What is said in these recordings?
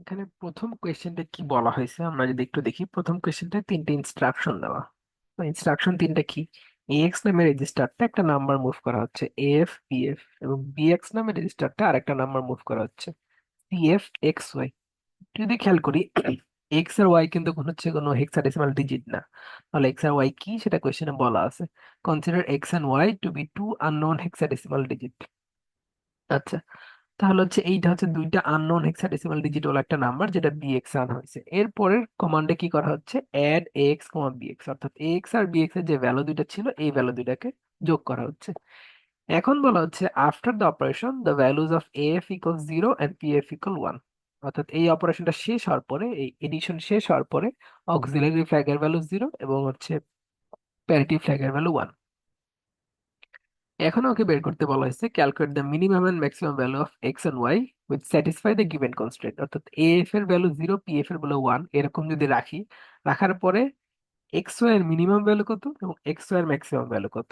এখানে প্রথম কোয়েশ্চেনটা কি বলা হয়েছে আমরা যদি একটু দেখি। প্রথম কোয়েশ্চেনটা তিনটে ইনস্ট্রাকশন দেওয়া। তো ইনস্ট্রাকশন তিনটা কি? এক্স নামে রেজিস্টারটা একটা নাম্বার মুভ করা হচ্ছে এফ বিএফ, এবং বিএক্স নামে রেজিস্টারটা আরেকটা নাম্বার মুভ করা হচ্ছে সিএফ এক্স ওয়াই। যদি খেয়াল করি, এক্স আর ওয়াই কিন্তু কোনো হেক্সাডেসিমাল ডিজিট না। তাহলে এক্স আর ওয়াই কি সেটা কোয়েশ্চেনে বলা আছে। Consider x and y to be two unknown hexadecimal digit. আচ্ছা, তাহলে এইটা দুইটা আননোন হেক্সাডেসিমাল ডিজিট হলো একটা নাম্বার যেটা বিএক্স আন হয়েছে। এরপরের কমান্ডে কি করা হচ্ছে, অ্যাড এক্স কমা বিএক্স, অর্থাৎ এক্স আর বিএক্স এর যে ভ্যালু দুইটা ছিল এই ভ্যালু দুইটাকে যোগ করা হচ্ছে। এখন বলা হচ্ছে after the operation the values of F equal 0 and PF equal 1। অর্থাৎ এই অপারেশনটা শেষ হওয়ার পরে, এই এডিশন শেষ হওয়ার পরে অক্সিলারি ফ্ল্যাগের ভ্যালু 0 এবং প্যারিটি ফ্ল্যাগের ভ্যালু 1। এখন ওকে বের করতে বলা হয়েছে calculate the minimum and maximum value of x and y with satisfy the given constraint. অর্থাৎ এফ এর ভ্যালু 0, পিএফ এর ভ্যালু 1 এরকম যদি রাখি, রাখার পরে এক্স ওয়াই এর মিনিমাম ভ্যালু কত এবং এক্স ওয়াই এর ম্যাক্সিমাম ভ্যালু কত।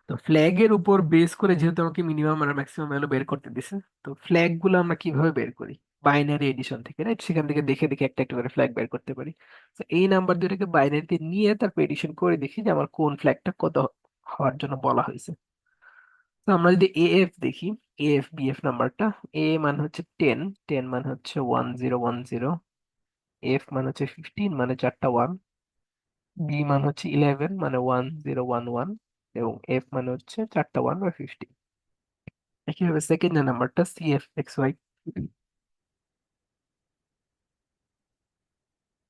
তো ফ্ল্যাগ এর উপর বেস করে যেহেতু আমাকে মিনিমাম আর ম্যাক্সিমাম ভ্যালু বের করতে দিছে, তো ফ্ল্যাগ গুলো আমরা কিভাবে বের করি? বাইনারি এডিশন থেকে, রাইট? সেখান থেকে দেখে দেখে একটা একটা করে ফ্ল্যাগ বের করতে পারি। তো এই নাম্বার দুটাকে বাইনারিতে নিয়ে তারপর এডিশন করে দেখি যে আমার কোন ফ্ল্যাগটা কত হওয়ার জন্য বলা হয়েছে। তো আমরা যদি এএফ দেখি, এএফ বিএফ নাম্বারটা, এ মান হচ্ছে 10, 10 মান হচ্ছে 1010, এফ মান হচ্ছে 15 মানে চারটা ওয়ান, বি মান হচ্ছে 11 মানে 1011, এবং এফ মানে হচ্ছে চারটা ওয়ান বা 15। একইভাবে সেকেন্ড যে নাম্বারটা সিএফ এক্স ওয়াই,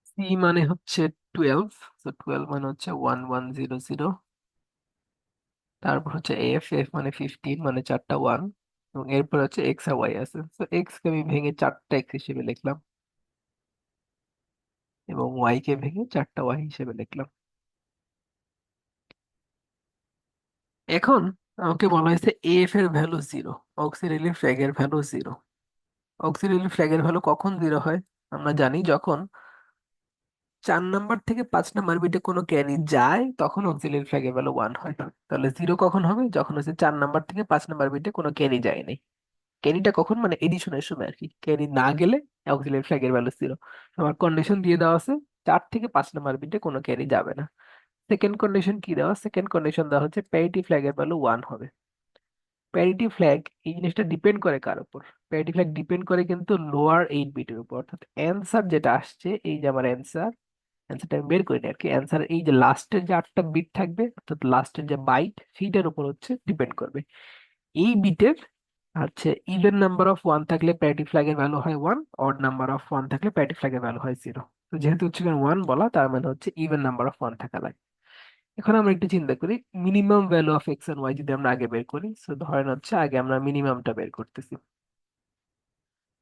সি মানে হচ্ছে 12, তো 12 মানে হচ্ছে 1100, তারপর হচ্ছে এফ, এফ মানে 15 মানে চারটা ওয়ান, এবং এরপর হচ্ছে এক্স আর ওয়াই আছে। তো এক্স কে আমি ভেঙে চারটা এক্স হিসেবে লিখলাম এবং ওয়াই কে ভেঙে চারটা ওয়াই হিসেবে লিখলাম। এখন আমাকে বলা হয়েছে এফ এর ভ্যালু 0, অক্সিলারি ফ্ল্যাগ এর ভ্যালু 0। অক্সিলারি ফ্ল্যাগ এর ভ্যালু কখন 0 হয়? আমরা জানি যখন 4 নাম্বার থেকে 5 নাম্বার বিটে কোনো ক্যারি যায় তখন অক্সিলারি ফ্ল্যাগ এর ভ্যালু 1 হয়। তাহলে 0 কখন হবে? যখন 4 নাম্বার থেকে 5 নাম্বার বিটে কোনো ক্যারি যায়নি। ক্যারিটা কখন? মানে এডিশনের সময় আর কি। ক্যারি না গেলে অক্সিলারি ফ্ল্যাগ এর ভ্যালু 0। আমার কন্ডিশন দিয়ে দেওয়া আছে 4 থেকে 5 নাম্বার বিটে কোনো ক্যারি যাবে না। সেকেন্ড কন্ডিশন কি দেওয়া? সেকেন্ড কন্ডিশন দেওয়া হচ্ছে প্যারিটি ফ্ল্যাগ এর ভ্যালু 1 হবে। প্যারিটি ফ্ল্যাগ, এই জিনিসটা ডিপেন্ড করে কার উপর? প্যারিটি ফ্ল্যাগ ডিপেন্ড করে কিন্তু লোয়ার 8 বিটের উপর। অর্থাৎ অ্যান্সার যেটা আসছে, এই যে আমার অ্যান্সারটা আমি বের করিনি আর কি, অ্যান্সার এই যে লাস্টের যে 8টা বিট থাকবে, অর্থাৎ লাস্টের যে বাইট, সেইটার উপর ডিপেন্ড করবে। এই বিটের ইভেন নাম্বার অফ 1 থাকলে প্যারিটি ফ্ল্যাগের ভ্যালু হয় 1, অড নাম্বার অফ 1 থাকলে প্যারিটি ফ্ল্যাগের ভ্যালু হয় 0। তো যেহেতু 1 বলা, তার মানে ইভেন নাম্বার অফ 1 থাকা লাগে। এখন আমরা একটু চিন্তা করি, minimum value of x and y যদি আমরা আগে বের করি। তো ধরেন আগে আমরা মিনিমামটা বের করতেছি।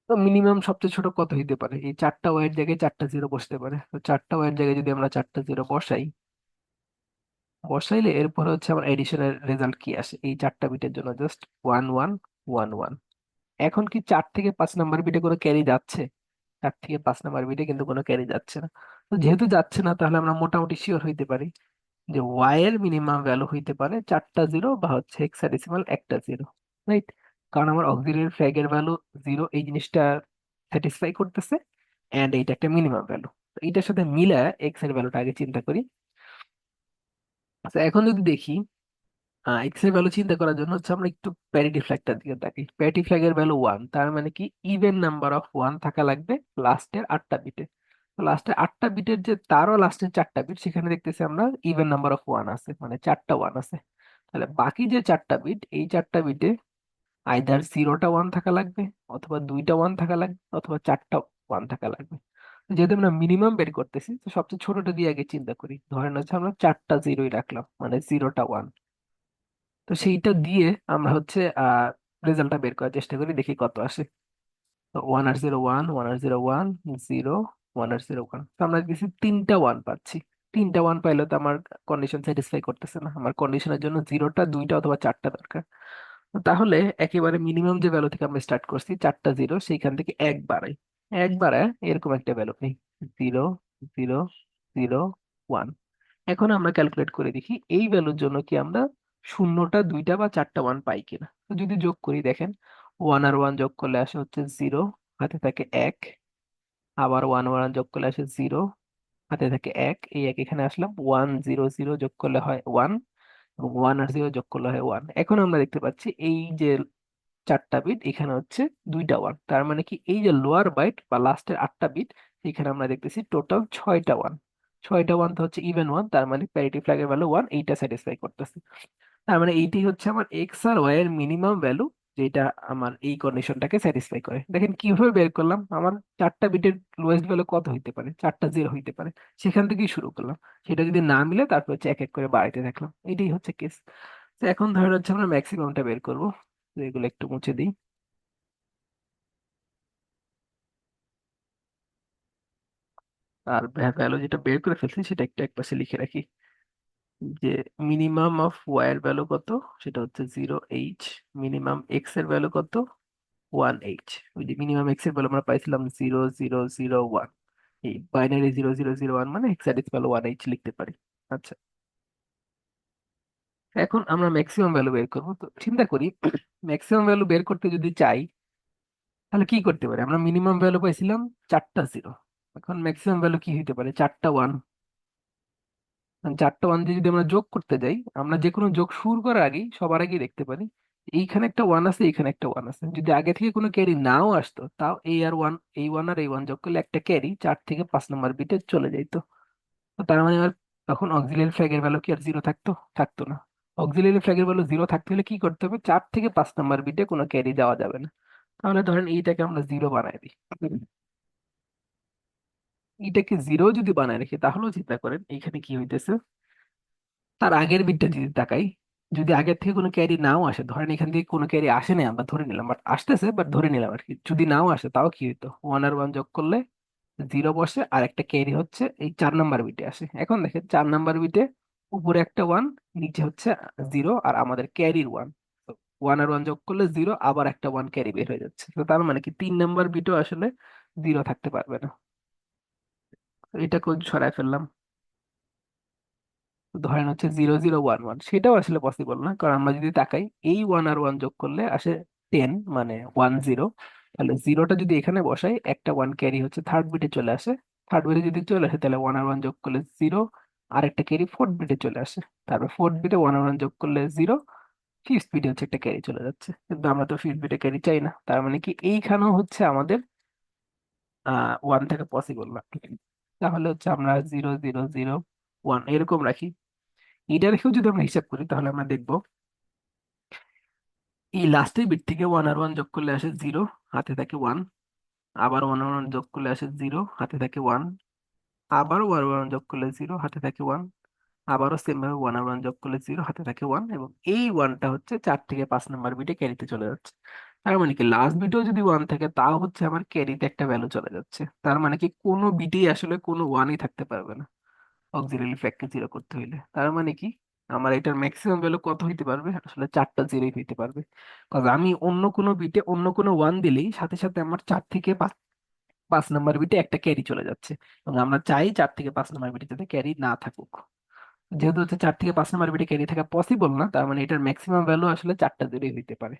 তো মিনিমাম সবচেয়ে ছোট কত হইতে পারে? এই চারটা ওয়াই এর জায়গায় চারটা জিরো বসতে পারে। তো চারটা ওয়াই এর জায়গায় যদি আমরা চারটা জিরো বসাই, বসাইলে এরপর আমার এডিশনের রেজাল্ট কি আসে এই চারটা বিটের জন্য? জাস্ট 1111। এখন কি 4 থেকে 5 নাম্বার বিটে কোনো ক্যারি যাচ্ছে? 4 থেকে 5 নাম্বার বিটে কিন্তু কোনো ক্যারি যাচ্ছে না। তো যেহেতু যাচ্ছে না, তাহলে আমরা মোটামুটি শিওর হইতে পারি যে ওয়াই এর মিনিমাম ভ্যালু হইতে পারে চারটা জিরো বা হেক্সাডেসিমাল একটা জিরো, রাইট? কারণ আমার অক্সিলারি ফ্ল্যাগ এর ভ্যালু 0 এই জিনিসটা স্যাটিসফাই করতেছে, এন্ড এইটা একটা মিনিমাম ভ্যালু। তো এইটার সাথে মিলা এক্স এর ভ্যালুটা আগে চিন্তা করি। আচ্ছা, এখন যদি দেখি এক্স এর ভ্যালু চিন্তা করার জন্য আমরা একটু প্যারিটি ফ্ল্যাগটার দিকে তাকাই। প্যারিটি ফ্ল্যাগের ভ্যালু 1, তার মানে কি ইভেন নাম্বার অফ 1 থাকা লাগবে লাস্টের 8টা বিটে। তো লাস্টের 8টা বিটের যে তারও লাস্টের 4টা বিট, সেখানে দেখতেছি আমরা ইভেন নাম্বার অফ 1 আছে, মানে চারটা ওয়ান আছে। তাহলে বাকি যে 4টা বিট, এই 4টা বিটে আইদার 0টা 1 থাকা লাগবে, অথবা 2টা 1 থাকা লাগবে, অথবা 4টা 1 থাকা লাগবে। তো যেহেতু আমরা মিনিমাম বের করতেছি, তো সবচেয়ে ছোটটা দিয়ে আগে চিন্তা করি। ধরেন আমরা চারটা জিরোই রাখলাম, মানে 0টা 1। তো সেইটা দিয়ে আমরা রেজাল্টটা বের করার চেষ্টা করি, দেখি কত আসে। তো 1 আর 0 1, 1 আর 0 1, 0, 1 আর 0 1, তো আমরা কিছু 3টা 1 পাচ্ছি। 3টা 1 পাইলে তো আমার কন্ডিশন স্যাটিসফাই করতেছে না। আমার কন্ডিশনের জন্য 0টা 2টা অথবা 4টা দরকার। তো তাহলে একেবারে মিনিমাম যে ভ্যালু থেকে আমরা স্টার্ট করছি, চারটা জিরো, সেইখান থেকে এক বাড়াই। এক বাড়ায় এরকম একটা ভ্যালু নেই, 0 0 0 1। এখন আমরা ক্যালকুলেট করে দেখি এই ভ্যালুর জন্য কি আমরা শূন্যটা 2টা বা 4টা 1 পাই কিনা। তো যদি যোগ করি, দেখেন 1 আর 1 যোগ করলে আসে 0, হাতে থাকে এক, আবার ওয়ান ওয়ান যোগ করলে আসে জিরো, হাতে থাকে এক, এই এক এখানে আসলাম, ওয়ান জিরো জিরো যোগ করলে হয় ওয়ান, এবং ওয়ান আর জিরো যোগ করলে হয় ওয়ান। এখন আমরা দেখতে পাচ্ছি এই যে চারটা বিট, এখানে হচ্ছে দুইটা ওয়ান, তার মানে কি এই যে লোয়ার বাইট বা লাস্টের আটটা বিট, এখানে আমরা দেখতেছি টোটাল ছয়টা ওয়ান। ছয়টা ওয়ান তো হচ্ছে ইভেন ওয়ান, তার মানে প্যারিটি ফ্ল্যাগের ভ্যালু ওয়ান, এইটা স্যাটিসফাই করতেছে। তার মানে এইটি হচ্ছে আমার এক্স আর ওয়াই এর মিনিমাম ভ্যালু, যেটা আমার এই কন্ডিশনটাকে স্যাটিসফাই করে। দেখেন কিভাবে বের করলাম, আমার চারটা বিটের লোয়েস্ট ভ্যালু কত হইতে পারে, চারটা জিরো হইতে পারে, সেখান থেকেই শুরু করলাম। সেটা যদি না মিলে তারপর হচ্ছে এক এক করে বাড়াইতে থাকলাম, এটাই হচ্ছে কেস। তো এখন ধরে হচ্ছে আমরা ম্যাক্সিমামটা বের করবো। তো এগুলো একটু মুছে দিই। আর ভ্যালু যেটা বের করে ফেলছি সেটা একটু একপাশে লিখে রাখি, যে মিনিমাম অফ ওয়াই এর ভ্যালু কত, সেটা হচ্ছে জিরো এইচ। মিনিমাম এক্স এর ভ্যালু কত, ওয়ান এইচ। ওই যে মিনিমাম এক্স এর ভ্যালু আমরা পাইছিলাম জিরো জিরো জিরো ওয়ান, এই binary zero zero zero one মানে হেক্সাডেসিমাল ওয়ান এইচ লিখতে পারি। আচ্ছা, এখন আমরা ম্যাক্সিমাম ভ্যালু বের করবো। তো চিন্তা করি, ম্যাক্সিমাম ভ্যালু বের করতে যদি চাই তাহলে কি করতে পারি, আমরা মিনিমাম ভ্যালু পাইছিলাম চারটা জিরো, এখন ম্যাক্সিমাম ভ্যালু কি হইতে পারে, চারটা ওয়ান। চারটা ওয়ান দিয়ে যদি আমরা যোগ করতে যাই, আমরা যে কোনো যোগ শুরু করার আগেই সবার আগে দেখতে পারি এইখানে একটা ওয়ান আছে, এইখানে একটা ওয়ান আছে। যদি আগে থেকে কোনো ক্যারি নাও আসতো, তাও এই আর ওয়ান, এই ওয়ান আর এই ওয়ান যোগ করলে একটা ক্যারি 4 থেকে 5 নম্বর বিটে চলে যাইতো। তো তার মানে আর তখন অক্সিলিয়ারি ফ্ল্যাগের ভ্যালু কি আর জিরো থাকতো, থাকতো না। অক্সিলিয়ারি ফ্ল্যাগের ভ্যালু জিরো থাকতে হলে কি করতে হবে, 4 থেকে 5 নম্বর বিটে কোনো ক্যারি দেওয়া যাবে না। তাহলে ধরেন এইটাকে আমরা জিরো বানাই দিই। এইটাকে জিরো যদি বানায় রাখি, তাহলেও চিন্তা করেন এইখানে কি হইতেছে, তার আগের বিটটা যদি তাকাই, যদি আগের থেকে কোনো ক্যারি নাও আসে, ধরেন এখান থেকে কোনো ক্যারি আসে না, আমরা ধরে নিলাম, বাট আসতেছে, বাট ধরে নিলাম আর কি, যদি নাও আসে তাও কি হইতো, ওয়ান আর ওয়ান যোগ করলে জিরো বসে, আর একটা ক্যারি হচ্ছে এই 4 নম্বর বিটে আসে। এখন দেখেন 4 নম্বর বিটে উপরে একটা ওয়ান, নিচে হচ্ছে জিরো, আর আমাদের ক্যারির ওয়ান, ওয়ান আর ওয়ান যোগ করলে জিরো, আবার একটা ওয়ান ক্যারি বের হয়ে যাচ্ছে। তো তার মানে কি 3 নম্বর বিটও আসলে জিরো থাকতে পারবে না। তো এটাকে সরাই ফেললাম। ধরেন হচ্ছে জিরো জিরো ওয়ান ওয়ান, সেটাও আসলে পসিবল না, কারণ আমরা যদি তাকাই এই ওয়ান আর ওয়ান যোগ করলে আসে 10, মানে 10। তাহলে জিরোটা যদি এখানে বসাই, একটা ওয়ান ক্যারি হচ্ছে থার্ড বিটে চলে আসে, থার্ড বিটে যদি চলে আসে তাহলে ওয়ান আর ওয়ান যোগ করলে জিরো, আর একটা ক্যারি ফোর্থ বিটে চলে আসে, তারপর ফোর্থ বিটে ওয়ান আর ওয়ান যোগ করলে জিরো, ফিফথ বিটে হচ্ছে একটা ক্যারি চলে যাচ্ছে। কিন্তু আমরা তো ফিফথ বিটে ক্যারি চাই না, তার মানে কি এইখানেও হচ্ছে আমাদের ওয়ান থেকে পসিবল না। তাহলে হচ্ছে আমরা জিরো জিরো জিরো ওয়ান এরকম রাখি। এটা রেখেও যদি আমরা হিসাব করি, তাহলে আমরা দেখবো এই লাস্টের বিট থেকে ওয়ান আর ওয়ান যোগ করলে আসে জিরো, হাতে থাকে ওয়ান, আবার ওয়ান আর ওয়ান যোগ করলে আসে জিরো, হাতে থাকে ওয়ান, আবারও ওয়ান আর ওয়ান যোগ করলে জিরো, হাতে থাকে ওয়ান, আবারও সেম ভাবে ওয়ান আর ওয়ান যোগ করলে জিরো, হাতে থাকে ওয়ান, এবং এই ওয়ানটা হচ্ছে 4 থেকে 5 নম্বর বিটে ক্যারিতে চলে যাচ্ছে। তার মানে কি লাস্ট বিটেও যদি ওয়ান থাকে, তাও হচ্ছে আমার ক্যারিতে একটা ভ্যালু চলে যাচ্ছে। তার মানে কি কোনো বিটেই আসলে কোনো ওয়ানই থাকতে পারবে না অক্সিলারি ফ্ল্যাগকে জিরো করতে হইলে। তার মানে কি আমার এটার ম্যাক্সিমাম ভ্যালু কত হইতে পারবে, আসলে চারটা জিরোই হইতে পারবে। কারণ আমি অন্য কোনো বিটে অন্য কোনো ওয়ান দিলেই সাথে সাথে আমার 4 থেকে 5 নম্বর বিটে একটা ক্যারি চলে যাচ্ছে, এবং আমরা চাই 4 থেকে 5 নম্বর বিটে যাতে ক্যারি না থাকুক। যেহেতু হচ্ছে 4 থেকে 5 নম্বর বিটে ক্যারি থাকা পসিবল না, তার মানে এটার ম্যাক্সিমাম ভ্যালু আসলে চারটা জিরোই হইতে পারে।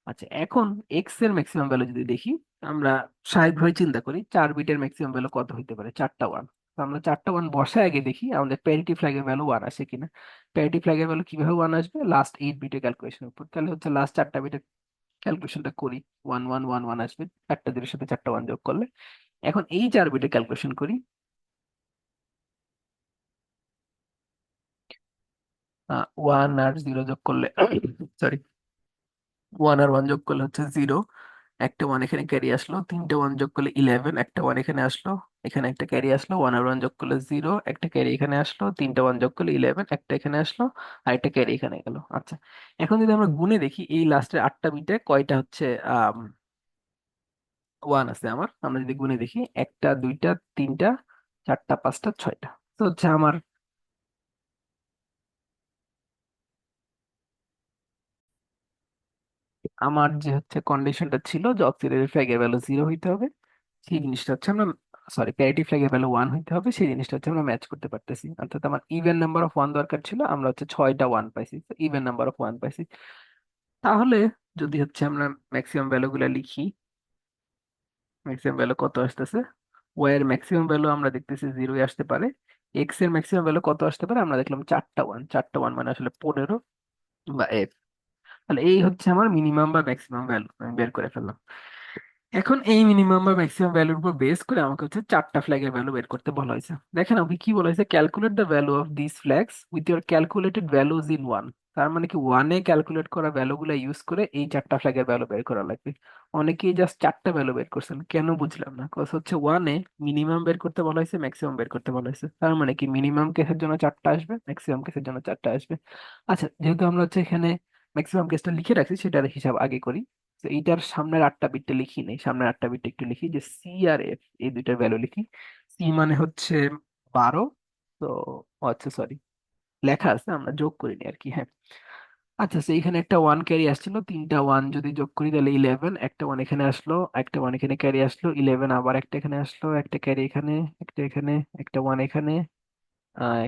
আচ্ছা, এখন এক্স এর ম্যাক্সিমাম ভ্যালু যদি দেখি, আমরা স্বাভাবিকভাবে চিন্তা করি 4 বিটের ম্যাক্সিমাম ভ্যালু কত হইতে পারে, চারটা ওয়ান। তো আমরা চারটা ওয়ান বসায় আগে দেখি আমাদের প্যারিটি ফ্ল্যাগের ভ্যালু ওয়ান আসে কিনা। প্যারিটি ফ্ল্যাগের ভ্যালু কিভাবে ওয়ান আসবে, লাস্ট 8 বিটের ক্যালকুলেশনের উপর। তাহলে হচ্ছে লাস্ট চারটা বিটের ক্যালকুলেশনটা করি, ওয়ান ওয়ান ওয়ান ওয়ান আসবে চারটা জিরোর সাথে চারটা ওয়ান যোগ করলে। এখন এই 4 বিটের ক্যালকুলেশন করি, ওয়ান আর জিরো যোগ করলে সরি, ওয়ান আর ওয়ান যোগ করলে হচ্ছে জিরো, একটা ওয়ান এখানে ক্যারি আসলো, তিনটে ওয়ান যোগ করলে 11, একটা ওয়ান এখানে আসলো, এখানে একটা ক্যারি আসলো, ওয়ান আর ওয়ান যোগ করলে জিরো, একটা ক্যারি এখানে আসলো, তিনটে ওয়ান যোগ করলে 11, একটা এখানে আসলো, আর একটা ক্যারি এখানে গেল। আচ্ছা, এখন যদি আমরা গুণে দেখি এই লাস্টের আটটা বিটে কয়টা হচ্ছে ওয়ান আছে আমার, আমরা যদি গুণে দেখি একটা দুইটা তিনটা চারটা পাঁচটা ছয়টা, তো হচ্ছে আমার আমার যে হচ্ছে কন্ডিশনটা ছিল যে অক্সিলারি ফ্ল্যাগের ভ্যালু জিরো হইতে হবে, সেই জিনিসটা হচ্ছে আমরা, সরি প্যারিটি ফ্ল্যাগের ভ্যালু ওয়ান হইতে হবে, সেই জিনিসটা হচ্ছে আমরা ম্যাচ করতে পারতেছি। অর্থাৎ আমার ইভেন নাম্বার অফ ওয়ান দরকার ছিল, আমরা হচ্ছে ছয়টা ওয়ান পাইছি, তো ইভেন নাম্বার অফ ওয়ান পাইছি। তাহলে যদি হচ্ছে আমরা ম্যাক্সিমাম ভ্যালু গুলা লিখি, ম্যাক্সিমাম ভ্যালু কত আসতেছে? ওয়াই এর ম্যাক্সিমাম ভ্যালু আমরা দেখতেছি 0 আসতে পারে। এক্স এর ম্যাক্সিমাম ভ্যালু কত আসতে পারে? আমরা দেখলাম চারটা ওয়ান, চারটা ওয়ান মানে আসলে 15 বা এফ। তাহলে এই হচ্ছে আমার মিনিমাম বা ম্যাক্সিমাম ভ্যালু, আমি বের করে ফেললাম। এখন এই মিনিমাম বা ম্যাক্সিমাম ভ্যালুর উপর বেস করে আমাকে হচ্ছে চারটা ফ্ল্যাগের ভ্যালু বের করতে বলা হয়েছে। দেখেন আমাকে কি বলা হয়েছে, calculate the value of this flags with your calculated values in one. তার মানে কি ওয়ানে ক্যালকুলেট করা ভ্যালুগুলো ইউজ করে এই চারটা ফ্ল্যাগের ভ্যালু বের করা লাগবে। অনেকেই জাস্ট চারটা ভ্যালু বের করছেন, কেন বুঝলাম না। কজ হচ্ছে ওয়ানে মিনিমাম বের করতে বলা হয়েছে, ম্যাক্সিমাম বের করতে বলা হয়েছে। তার মানে কি মিনিমাম কেসের জন্য চারটা আসবে, ম্যাক্সিমাম কেসের জন্য চারটা আসবে। আচ্ছা, যেহেতু আমরা হচ্ছে এখানে ম্যাক্সিমাম কেসটা লিখে রাখছি, সেটার হিসাব আগে করি। তো এইটার সামনের আটটা বিটটা লিখি নেই, সামনের আটটা বিটটা একটু লিখি, যে সি আর এফ এই দুইটার ভ্যালু লিখি। সি মানে হচ্ছে 12। তো আচ্ছা সরি, লেখা আছে, আমরা যোগ করিনি আর কি, হ্যাঁ। আচ্ছা, তো এখানে একটা ওয়ান ক্যারি আসছিল, তিনটা ওয়ান যদি যোগ করি তাহলে 11। একটা ওয়ান এখানে আসলো, একটা ওয়ান এখানে ক্যারি আসলো 11, আবার একটা এখানে আসলো, একটা ক্যারি এখানে, একটা এখানে, একটা ওয়ান এখানে,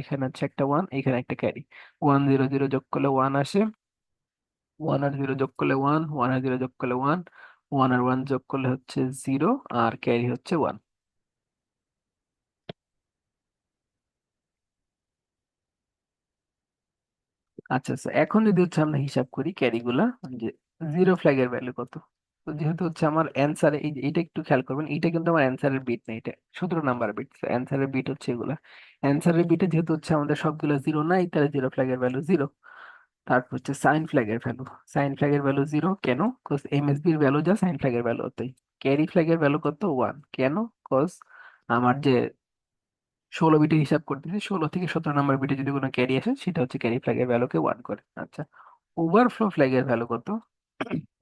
এখানে হচ্ছে একটা ওয়ান, এখানে একটা ক্যারি। 1 0 0 যোগ করলে ওয়ান আসে, ওয়ান আর জিরো যোগ করলে ওয়ান, ওয়ান আর জিরো যোগ করলে ওয়ান, ওয়ান আর ওয়ান যোগ করলে হচ্ছে জিরো, আর ক্যারি হচ্ছে ওয়ান। আচ্ছা আচ্ছা, এখন যদি হচ্ছে আমরা হিসাব করি ক্যারি গুলা, যে জিরো ফ্ল্যাগের ভ্যালু কত। তো যেহেতু হচ্ছে আমার অ্যান্সার, এই এইটা একটু খেয়াল করবেন, এইটা কিন্তু আমার অ্যান্সারের বিট না, এটা 17 নাম্বার বিট। অ্যান্সারের বিট হচ্ছে এগুলা। অ্যান্সারের বিটে যেহেতু হচ্ছে আমাদের সবগুলো জিরো নাই, তাহলে জিরো ফ্ল্যাগের ভ্যালু জিরো। তারপর হচ্ছে সাইন ফ্ল্যাগের ভ্যালু, সাইন ফ্ল্যাগের ভ্যালু জিরো কেন? কজ এমএসবির ভ্যালু যা সাইন ফ্ল্যাগের ভ্যালু হতোই। ক্যারি ফ্ল্যাগের ভ্যালু কত? ওয়ান কেন? কজ আমার যে 16 বিটের হিসাব করতেছি, 16 থেকে 17 নাম্বার বিটে যদি কোনো ক্যারি আসে, সেটা হচ্ছে ক্যারি ফ্ল্যাগের ভ্যালুকে ওয়ান করে। আচ্ছা, ওভারফ্লো ফ্ল্যাগের ভ্যালু কত?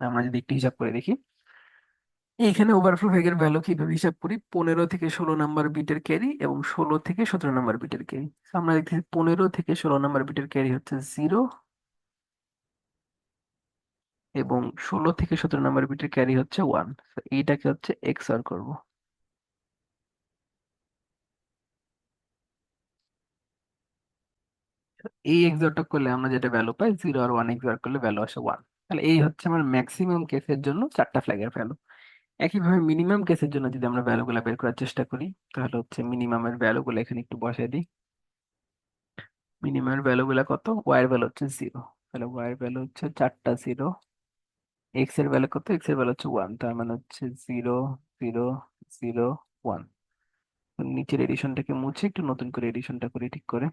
আমরা যদি একটু হিসাব করে দেখি, এইখানে ওভারফ্লো ফ্ল্যাগের ভ্যালু কিভাবে হিসাব করি, 15 থেকে 16 নাম্বার বিটের ক্যারি এবং 16 থেকে 17 নাম্বার বিটের ক্যারি। আমরা দেখতেছি 15 থেকে 16 নাম্বার বিটের ক্যারি হচ্ছে জিরো, এবং 16 থেকে 17 নাম্বার বিটের ক্যারি হচ্ছে ওয়ান। এইটাকে হচ্ছে এক্সঅর করব। এই এক্সঅরটা করলে আমরা যেটা ভ্যালু পাই, জিরো আর ওয়ান এক্সঅর করলে ভ্যালু আসে ওয়ান। তাহলে এই হচ্ছে আমার ম্যাক্সিমাম কেসের জন্য চারটা ফ্ল্যাগের ভ্যালু। একইভাবে মিনিমাম কেসের জন্য যদি আমরা ভ্যালুগুলো বের করার চেষ্টা করি, তাহলে হচ্ছে মিনিমামের ভ্যালুগুলো এখানে একটু বসাই দিই। মিনিমামের ভ্যালুগুলো কত? ওয়াই এর ভ্যালু হচ্ছে জিরো, তাহলে ওয়াই এর ভ্যালু হচ্ছে চারটা জিরো। এক্স এর ভ্যালু কত? এক্স এর ভ্যালু হচ্ছে ওয়ান, তার মানে হচ্ছে জিরো, জিরো, জিরো, ওয়ান। নিচের এডিশনটাকে মুছে একটু নতুন করে এডিশনটা করি ঠিক করে।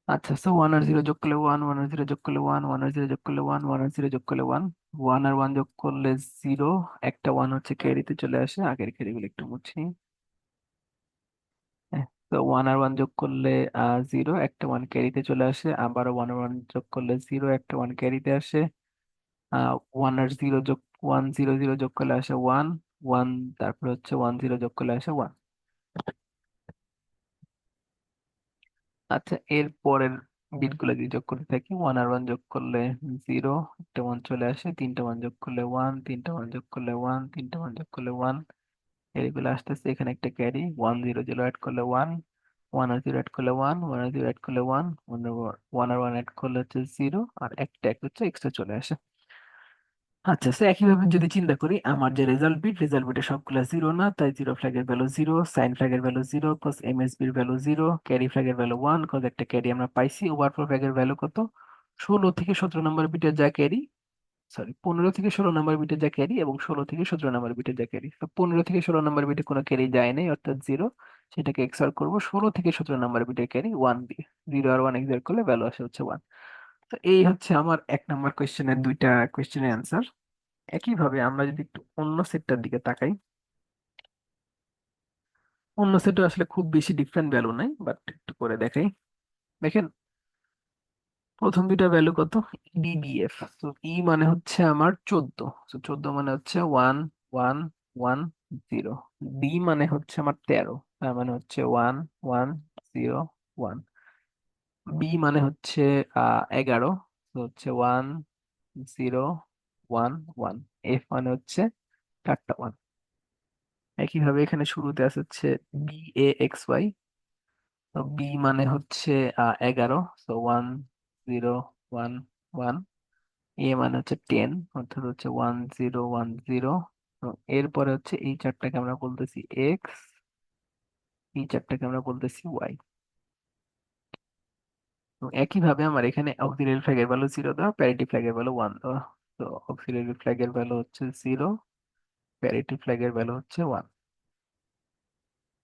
আচ্ছা, তো ওয়ান আর জিরো যোগ করলে ওয়ান, ওয়ান আর জিরো যোগ করলে ওয়ান, ওয়ান আর জিরো যোগ করলে ওয়ান, ওয়ান আর জিরো যোগ করলে ওয়ান, ওয়ান আর ওয়ান যোগ করলে জিরো। একটা ওয়ান হচ্ছে ক্যারিতে চলে আসে, আগের ক্যারিগুলো একটু মুছি। হ্যাঁ, তো ওয়ান আর ওয়ান যোগ করলে জিরো, একটা ওয়ান ক্যারিতে চলে আসে, আবার ওয়ান আর ওয়ান যোগ করলে জিরো, একটা ওয়ান ক্যারিতে আসে। ওয়ান আর জিরো যোগ, ওয়ান জিরো জিরো যোগ করলে আসে ওয়ান, ওয়ান, তারপরে হচ্ছে ওয়ান জিরো যোগ করলে আসে ওয়ান। আচ্ছা, এর পরের বিট গুলো যদি যোগ করতে থাকি, ওয়ান আর ওয়ান যোগ করলে জিরো, একটা ওয়ান চলে আসে, তিনটা ওয়ান যোগ করলে ওয়ান, তিনটা ওয়ান যোগ করলে ওয়ান, তিনটা ওয়ান যোগ করলে ওয়ান। এগুলো আসতেছে, এখানে একটা carry, one zero zero add করলে ওয়ান, ওয়ান আর জিরো অ্যাড করলে ওয়ান, ওয়ান আর জিরো অ্যাড করলে ওয়ান, ওয়ান আর ওয়ান অ্যাড করলে হচ্ছে জিরো, আর একটা এক হচ্ছে এক্সট্রা চলে আসে। আচ্ছা, সে একইভাবে যদি চিন্তা করি, আমার যে রেজাল্ট বিটে সবগুলো জিরো না, তাই জিরো ফ্ল্যাগের ভ্যালু জিরো, সাইন ফ্ল্যাগের ভ্যালু জিরো, কজ এমএসবির ভ্যালু জিরো, ক্যারি ফ্ল্যাগের ভ্যালু ওয়ান, কজ একটা ক্যারি আমরা পাইছি। ওভারফ্লো ফ্ল্যাগের ভ্যালু কত? 16 থেকে 17 নাম্বার বিটের যা ক্যারি, সরি 15 থেকে 16 নাম্বার বিটের যা ক্যারি, এবং 16 থেকে 17 নাম্বার বিটের যা ক্যারি। তো 15 থেকে 16 নাম্বার বিটে কোনো ক্যারি যায় নাই, অর্থাৎ জিরো। সেটাকে এক্সআর করবো 16 থেকে 17 নাম্বার বিটের ক্যারি ওয়ান দিয়ে, জিরো আর ওয়ান এক্সআর করলে ভ্যালু আসে হচ্ছে ওয়ান। তো এই হচ্ছে আমার 1 নাম্বার কোয়েশ্চেনের দুইটা কোয়েশ্চেনের অ্যান্সার। একইভাবে আমরা যদি একটু অন্য সেটটার দিকে তাকাই, অন্য সেটও আসলে খুব বেশি ডিফারেন্ট ভ্যালু নাই, বাট একটু করে দেখাই। দেখেন, প্রথম দুইটা ভ্যালু কত? ডিবিএফ। তো ই মানে হচ্ছে আমার 14, তো 14 মানে হচ্ছে one, one, one, zero. D মানে হচ্ছে আমার 13, তার মানে হচ্ছে one, one, zero, one. B মানে হচ্ছে 11, তো হচ্ছে one, zero, one, one. F মানে হচ্ছে চারটা ওয়ান। একইভাবে এখানে শুরুতে আছে হচ্ছে BAXY, তো বি মানে হচ্ছে 11, তো ওয়ান, জিরো, ওয়ান, ওয়ান। এ মানে হচ্ছে 10, অর্থাৎ হচ্ছে 1010। এরপরে হচ্ছে এই চারটাকে আমরা বলতেছি এক্স, এই চারটাকে আমরা বলতেছি ওয়াই। তো একইভাবে আমার এখানে অক্সিলারি ফ্ল্যাগের ভ্যালু 0 দেওয়া, প্যারিটি ফ্ল্যাগের ভ্যালু 1 দেওয়া। তো অক্সিলারি ফ্ল্যাগের ভ্যালু হচ্ছে 0, প্যারিটি ফ্ল্যাগের ভ্যালু হচ্ছে 1।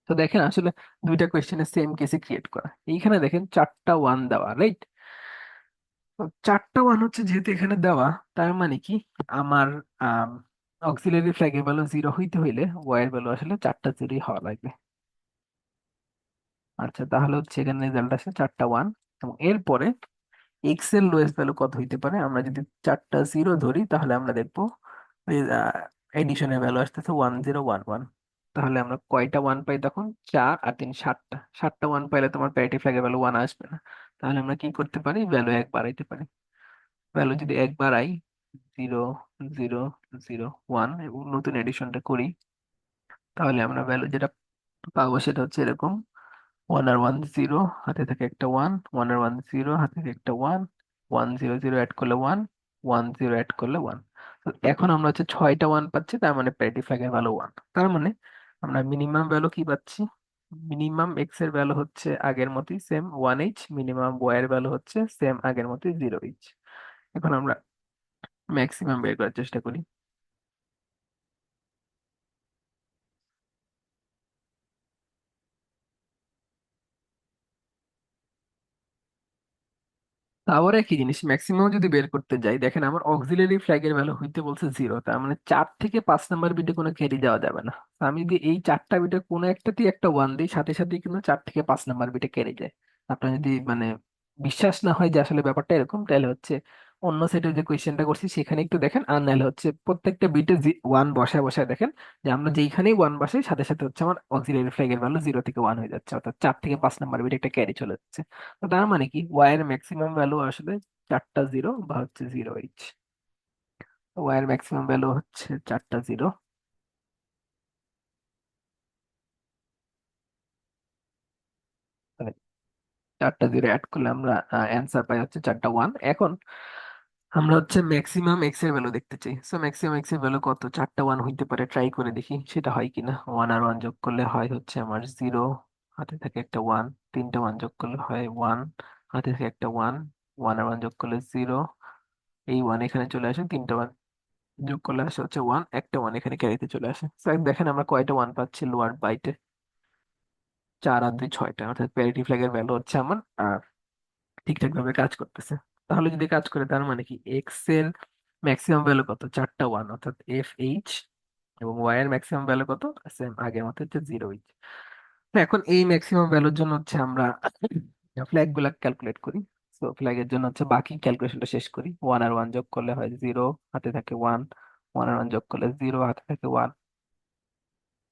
তো দেখেন আসলে দুইটা কোয়েশ্চেনের সেম কেসে ক্রিয়েট করা। এইখানে দেখেন চারটা ওয়ান দেওয়া, রাইট? চারটা ওয়ান হচ্ছে যেহেতু এখানে দেওয়া, তার মানে কি আমার অক্সিলারি ফ্ল্যাগের ভ্যালু 0 হইতে হইলে ওয়াই এর ভ্যালু আসলে চারটা 0 হওয়া লাগবে। আচ্ছা, তাহলে হচ্ছে এখানে রেজাল্ট আসে চারটা ওয়ান। এবং এরপরে এক্স এর লোয়েস্ট ভ্যালু কত হইতে পারে, আমরা যদি চারটা 0 ধরি তাহলে আমরা দেখবো এডিশনের ভ্যালু আসতেছে 1011। তাহলে আমরা কয়টা ওয়ান পাই তখন? চার আর তিন, সাতটা। সাতটা ওয়ান পাইলে তোমার প্যারিটি ফ্ল্যাগের ভ্যালু 1 আসবে না। তাহলে আমরা কি করতে পারি, ভ্যালু এক বাড়াইতে পারি। ভ্যালু যদি এক বাড়াই, 0 0 0 1, এবং নতুন এডিশনটা করি, তাহলে আমরা ভ্যালু যেটা পাবো সেটা হচ্ছে এরকম: 1 আর 1 0, হাতে থাকে একটা 1, 1 আর 1 0, হাতে থাকে একটা 1, 1 0 0 অ্যাড করলে 1, 1 0 অ্যাড করলে 1। তো এখন আমরা হচ্ছে ছয়টা 1 পাচ্ছি, তার মানে প্যারিটি ফ্ল্যাগের ভ্যালু 1। তার মানে আমরা মিনিমাম ভ্যালু কি পাচ্ছি? মিনিমাম এক্স এর ভ্যালু হচ্ছে আগের মতই সেম 1h, মিনিমাম ওয়াই এর ভ্যালু হচ্ছে সেম আগের মতই 0h। এখন আমরা ম্যাক্সিমাম বের করার চেষ্টা করি। আবার একই জিনিস, ম্যাক্সিমাম যদি বের করতে যাই, দেখেন আমার অক্সিলারি ফ্ল্যাগের ভ্যালু হইতে বলছে 0, তার মানে 4 থেকে 5 নাম্বার বিটে কোনো ক্যারি দেওয়া যাবে না। তো আমি যদি এই চারটা বিটের কোনো একটাতেই একটা ওয়ান দিই, সাথে সাথে কিন্তু 4 থেকে 5 নাম্বার বিটে ক্যারি যায়। আপনার যদি মানে বিশ্বাস না হয় যে আসলে ব্যাপারটা এরকম, তাহলে হচ্ছে অন্য সেটে যে কোয়েশ্চেনটা করছি সেখানে একটু দেখেন, আর নাহলে হচ্ছে প্রত্যেকটা বিটে ওয়ান বসায় বসায় দেখেন যে আমরা যেইখানেই ওয়ান বসাই সাথে সাথে হচ্ছে আমার অক্সিলারি ফ্ল্যাগের ভ্যালু 0 থেকে 1 হয়ে যাচ্ছে, অর্থাৎ 4 থেকে 5 নাম্বার বিটে একটা ক্যারি চলে যাচ্ছে। তো তার মানে কি ওয়াই এর ম্যাক্সিমাম ভ্যালু আসলে চারটা 0 বা হচ্ছে 0h। ওয়াই এর ম্যাক্সিমাম ভ্যালু হচ্ছে চারটা 0, মানে চারটা 0 অ্যাড করলে আমরা অ্যান্সার পাই হচ্ছে চারটা 1। এখন আমরা হচ্ছে ম্যাক্সিমাম এক্স এর ভ্যালু দেখতে চাই। সো ম্যাক্সিমাম এক্স এর ভ্যালু কত? চারটা 1 হইতে পারে, ট্রাই করে দেখি সেটা হয় কিনা। 1 আর 1 যোগ করলে হয় হচ্ছে আমার 0, হাতে থাকে একটা 1। তিনটা 1 যোগ করলে হয় 1, হাতে থাকে একটা 1। 1 আর 1 যোগ করলে 0, এই 1 এখানে চলে আসে। তিনটা যোগ করলে আসে হচ্ছে 1, একটা 1 এখানে ক্যারিতে চলে আসে। So, দেখেন আমরা কয়টা 1 পাচ্ছি লোয়ার বাইটে? 4 আর 2 6টা, অর্থাৎ প্যারিটি ফ্ল্যাগের ভ্যালু হচ্ছে আমার ঠিকঠাক ভাবে কাজ করতেছে। তাহলে যদি কাজ করে তার মানে কি এক্স এর ম্যাক্সিমাম ভ্যালু কত? চারটা 1, অর্থাৎ FH। এবং ওয়াই এর ম্যাক্সিমাম ভ্যালু কত? সেম আগের মতো হচ্ছে 0h। এখন এই ম্যাক্সিমাম ভ্যালুর জন্য হচ্ছে আমরা ফ্ল্যাগ গুলা ক্যালকুলেট করি। তো ফ্ল্যাগের জন্য হচ্ছে বাকি ক্যালকুলেশনটা শেষ করি। 1 আর 1 যোগ করলে হয় 0, হাতে থাকে 1। 1 আর 1 যোগ করলে 0, হাতে থাকে 1।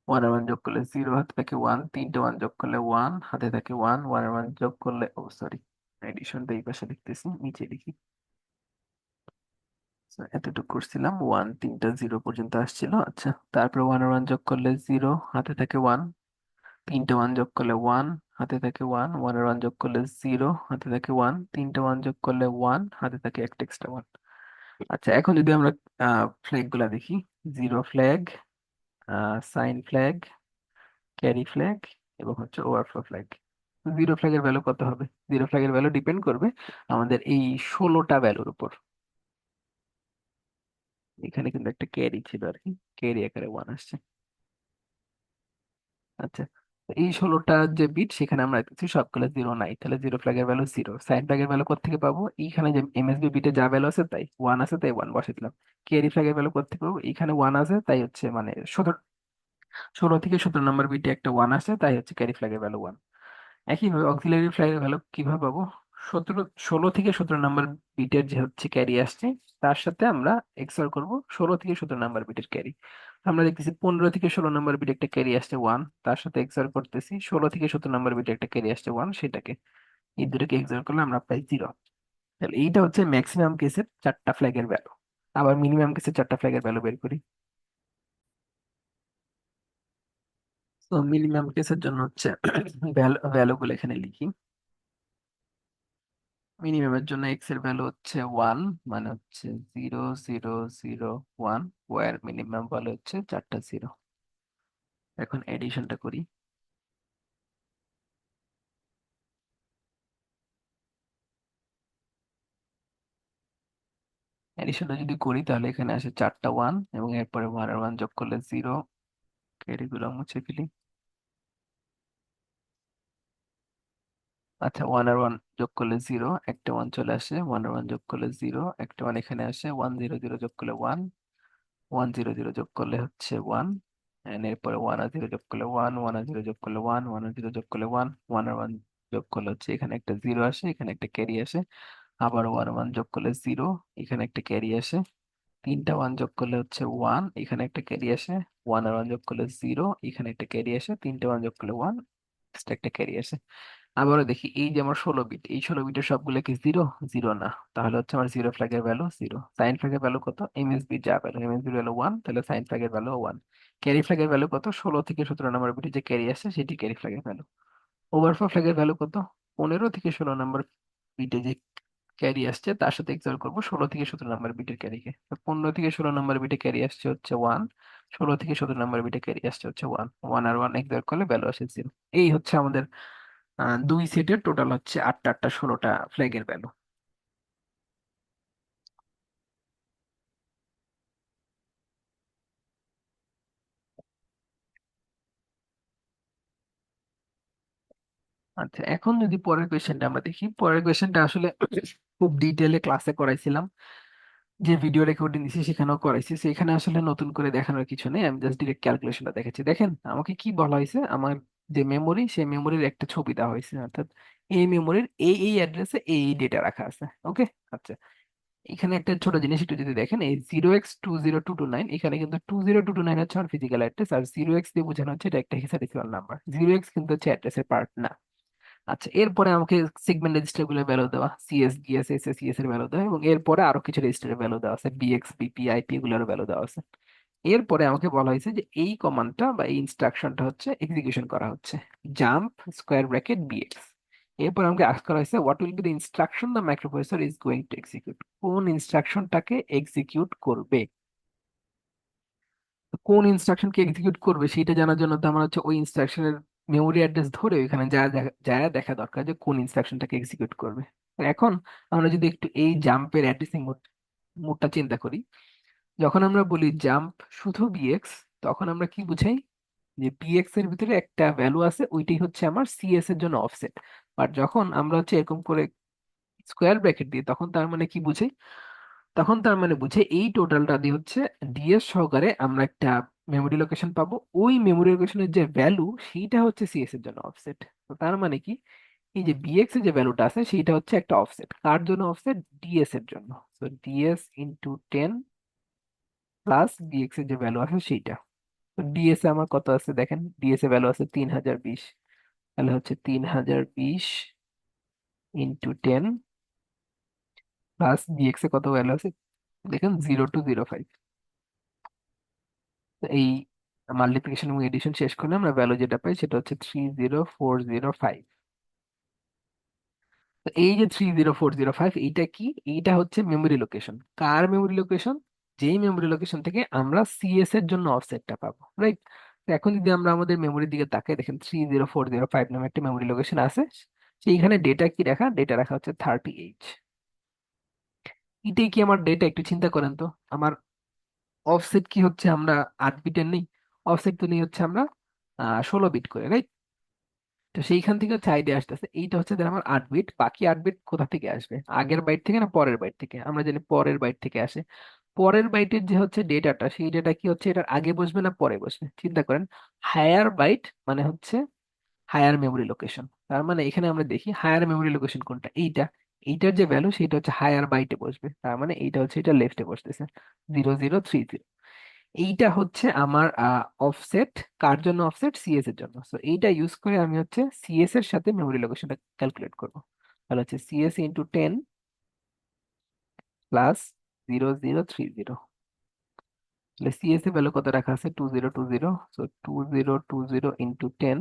1 আর 1 যোগ করলে 0, হাতে থাকে 1। তিনটে 1 যোগ করলে 1, হাতে থাকে 1। 1 আর 1 যোগ করলে, ও সরি, এডিশনটা এই পাশে লিখতেছি, নিচে লিখি। So, এতটুকু করছিলাম, 1 তিনটা 0 পর্যন্ত আসছিল। আচ্ছা, তারপরে 1 আর 1 যোগ করলে 0, হাতে থাকে 1। তিনটে 1 যোগ করলে 1, হাতে থাকে 1। 1 আর 1 যোগ করলে 0, হাতে থাকে 1। তিনটে 1 যোগ করলে 1, হাতে থাকে একটা এক্সট্রা 1। আচ্ছা, এখন যদি আমরা ফ্ল্যাগ গুলা দেখি: zero flag, sign flag, carry flag, এবং হচ্ছে ওভারফ্লো ফ্ল্যাগ। জিরো ফ্ল্যাগের ভ্যালু কত হবে? জিরো ফ্ল্যাগের ভ্যালু ডিপেন্ড করবে আমাদের এই 16টা ভ্যালুর উপর। এখানে কিন্তু একটা ক্যারি ছিল আর কি, ক্যারি আকারে 1 আসছে। আচ্ছা, তো এই 16টা যে বিট, সেখানে আমরা দেখছি সবগুলো 0 নাই, তাহলে জিরো ফ্ল্যাগের ভ্যালু 0। সাইন ফ্ল্যাগের ভ্যালু কোথেকে পাবো? এইখানে যে এমএসবি বিটে যা ভ্যালু আছে তাই 1 আছে, তাই 1 বসে দিলাম। ক্যারি ফ্ল্যাগের ভ্যালু কোথেকে পাবো? এখানে 1 আছে, তাই হচ্ছে মানে 16 থেকে 17 নম্বর বিটে একটা 1 আছে, তাই হচ্ছে ক্যারি ফ্ল্যাগের ভ্যালু 1। একইভাবে অক্সিলারি ফ্ল্যাগের ভ্যালু কিভাবে পাবো? 16 থেকে 17 নম্বর বিটের যে হচ্ছে ক্যারি আসছে, তার সাথে আমরা এক্সঅর করব 16 থেকে 17 নম্বর বিটের ক্যারি। আমরা দেখতেছি 15 থেকে 16 নম্বর বিটে একটা ক্যারি আসছে 1, তার সাথে এক্সঅর করতেছি 16 থেকে 17 নম্বর বিটে একটা ক্যারি আসছে 1, সেটাকে এই দুটোকে এক্সঅর করলে আমরা পাই 0। তাহলে এইটা হচ্ছে ম্যাক্সিমাম কেসের চারটা ফ্ল্যাগের ভ্যালু। আবার মিনিমাম কেসের চারটা ফ্ল্যাগের ভ্যালু বের করি। তো মিনিমাম কেসের জন্য হচ্ছে ভ্যালু গুলো এখানে লিখি। মিনিমামের জন্য এক্স এর ভ্যালু হচ্ছে 1, মানে হচ্ছে 0 0 0 1, ওয়ার মিনিমাম ভ্যালু হচ্ছে 4টা 0। এখন এডিশনটা করি। এডিশনটা যদি করি তাহলে এখানে আসে 4টা 1, এবং এরপরে 1 আর 1 যোগ করলে 0। এগুলো মুছে ফেলি। আচ্ছা, 1 আর 1 যোগ করলে 0, একটা 1 চলে আসে। 1 আর 1 যোগ করলে 0, একটা 1 এখানে আসে। 1 0 0 যোগ করলে 1, 1 0 0 যোগ করলে হচ্ছে 1, এরপরে 1 আর 0 যোগ করলে 1, 1 আর 0 যোগ করলে 1, 1 আর 0 যোগ করলে 1, 1 আর 1 যোগ করলে হচ্ছে এখানে একটা 0 আসে, এখানে একটা ক্যারি আসে। আবার 1 আর 1 যোগ করলে 0, এখানে একটা ক্যারি আসে। 3টা 1 যোগ করলে হচ্ছে 1, এখানে একটা ক্যারি আসে। 1 আর 1 যোগ করলে 0, এখানে একটা ক্যারি আসে। 3টে 1 যোগ করলে 1, একটা ক্যারি আসে। আবারও দেখি, এই যে আমার 16 বিট, এই 16 বিটের সবগুলো কি জিরো? জিরো না। তাহলে হচ্ছে আমার জিরো ফ্ল্যাগের ভ্যালু 0। সাইন ফ্ল্যাগের ভ্যালু কত? এমএসবি যা ভ্যালু, এমএসবি ভ্যালু 1, তাহলে সাইন ফ্ল্যাগের ভ্যালু 1। ক্যারি ফ্ল্যাগের ভ্যালু কত? 16 থেকে 17 নম্বর বিটে যে ক্যারি আসে সেটি ক্যারি ফ্ল্যাগের ভ্যালু। ওভারফ্লো ফ্ল্যাগের ভ্যালু কত? 15 থেকে 16 নম্বর বিটে যে ক্যারি আসছে তার সাথে এক্সঅর করবো 16 থেকে 17 নম্বর বিটের ক্যারিকে। 15 থেকে 16 নম্বর বিটে ক্যারি আসছে হচ্ছে 1, 16 থেকে 17 নম্বর বিটে ক্যারি আসছে হচ্ছে 1। 1 আর 1 এক্সঅর করলে ভ্যালু আসে 0। এই হচ্ছে আমাদের দুই সেটের টোটাল হচ্ছে 8টা 8টা 16টা ফ্ল্যাগের ভ্যালু। আচ্ছা, এখন যদি পরের কোয়েশ্চেনটা আমরা দেখি, পরের কোয়েশ্চেনটা আসলে খুব ডিটেলে ক্লাসে করাইছিলাম, যে ভিডিও রেকর্ডিং দিছি সেখানেও করাইছি। সেখানে আসলে নতুন করে দেখানোর কিছু নেই, আমি জাস্ট ডিরেক্ট ক্যালকুলেশনটা দেখেছি। দেখেন আমাকে কি বলা হয়েছে, আমার যে মেমোরি, সেই মেমোরির একটা ছবি দেওয়া হয়েছে, অর্থাৎ এই মেমোরির এই অ্যাড্রেসে এই ডেটা রাখা আছে। ওকে। আচ্ছা, এখানে একটা ছোট জিনিস একটু যদি দেখেন, এই 0x20229, এখানে কিন্তু 20229 হচ্ছে আমার ফিজিক্যাল অ্যাড্রেস, আর 0x দিয়ে বোঝানো হচ্ছে এটা একটা হেক্সাডেসিমাল নাম্বার। 0x কিন্তু হচ্ছে অ্যাড্রেসের পার্ট না। আচ্ছা, এরপরে আমাকে সেগমেন্ট রেজিস্টার গুলো ভ্যালু দেওয়া, সিএস, বিএস, এসএস, সিএস এর ভ্যালু দেওয়া, এবং এরপরে আরো কিছু রেজিস্টারের ভ্যালু দেওয়া আছে, বিএক্স, বিপি, আইপি, এগুলোর ভ্যালু দেওয়া আছে। এরপরে আমাকে বলা হয়েছে যে এই কমান্ডটা বা এই ইনস্ট্রাকশনটা হচ্ছে এক্সিকিউশন করা হচ্ছে, জাম্প স্কোয়ার ব্র্যাকেট বিএক্স। এরপর আমাকে আস্ক করা হয়েছে what will be the instruction the microprocessor is going two execute, কোন ইনস্ট্রাকশনটাকে এক্সিকিউট করবে। তো কোন ইনস্ট্রাকশনকে এক্সিকিউট করবে সেটা জানার জন্য তো আমার হচ্ছে ওই ইনস্ট্রাকশনের মেমোরি অ্যাড্রেস ধরে ওইখানে যা যা দেখা দরকার যে কোন ইনস্ট্রাকশনটাকে এক্সিকিউট করবে। তো এখন আমরা যদি একটু এই জাম্পের অ্যাড্রেসিং মোডটা চিন্তা করি, যখন আমরা বলি জাম্প শুধু বিএক্স, তখন আমরা কি বুঝাই? যে বিএক্স এর ভিতরে একটা ভ্যালু আছে, ওইটাই হচ্ছে আমার সিএস এর জন্য অফসেট। বাট যখন আমরা হচ্ছে এরকম করে স্কোয়ার ব্র্যাকেট দিই, তখন তার মানে কি বুঝাই? তখন তার মানে বুঝে এই টোটালটা দিয়ে হচ্ছে ডিএস সহকারে আমরা একটা মেমোরি লোকেশন পাবো। ওই মেমোরি লোকেশনের যে ভ্যালু, সেইটা হচ্ছে সিএস এর জন্য অফসেট। তো তার মানে কি, এই যে বিএক্স এর যে ভ্যালুটা আছে সেইটা হচ্ছে একটা অফসেট। কার জন্য অফসেট? ডিএস এর জন্য। তো ডিএস ইন্টু 10 প্লাস বিএক্স এর যে ভ্যালু আছে সেইটা। তো ডিএস এ আমার কত আছে দেখেন, ডিএস এ ভ্যালু আছে 3020। তাহলে হচ্ছে 3020 ইন্টু 10 প্লাস বিএক্স এ কত ভ্যালু আছে দেখেন, 0205। তো এই মাল্টিপ্লিকেশন এবং এডিশন শেষ করলে আমরা ভ্যালু যেটা পাই সেটা হচ্ছে 30405। তো এই যে 30405, এইটা কি? এইটা হচ্ছে মেমোরি লোকেশন। কার মেমোরি লোকেশন? যেই মেমোরি লোকেশন থেকে আমরা সিএস এর জন্য অফসেটটা পাবো, রাইট? এখন যদি আমরা আমাদের মেমোরির দিকে তাকাই, দেখেন 30405 নামে একটা মেমোরি লোকেশন আছে। সেইখানে ডেটা কি রাখা? ডেটা রাখা হচ্ছে 38। এটাই কি আমার ডেটা? একটু চিন্তা করেন তো। আমার অফসেট কি হচ্ছে? আমরা 8 বিটের নেই, অফসেট তো নেই হচ্ছে আমরা 16 বিট করে, রাইট? তো সেইখান থেকে হচ্ছে আইডিয়া আসতেছে, এইটা হচ্ছে যে আমার 8 বিট, বাকি 8 বিট কোথা থেকে আসবে? আগের বাইট থেকে না পরের বাইট থেকে? আমরা জানি পরের বাইট থেকে আসে। পরের বাইটের যে হচ্ছে ডেটাটা, সেই ডেটা কি হচ্ছে এটার আগে বসবে না পরে বসবে? চিন্তা করেন, হায়ার বাইট মানে হচ্ছে হায়ার মেমোরি লোকেশন। তার মানে এখানে আমরা দেখি হায়ার মেমোরি লোকেশন কোনটা, এইটা। এইটার যে ভ্যালু সেটা হচ্ছে হায়ার বাইটে বসবে, তার মানে এইটা হচ্ছে এটা লেফটে বসতেছে, 0030। এইটা হচ্ছে আমার অফসেট। কার জন্য অফসেট? সিএস এর জন্য। সো এইটা ইউজ করে আমি হচ্ছে সিএস এর সাথে মেমোরি লোকেশনটা ক্যালকুলেট করব। তাহলে হচ্ছে সিএস ইন্টু 10 প্লাস 0030। তাহলে সিএস এর ভ্যালু কত রাখা আছে? 2020। So 2020 into 10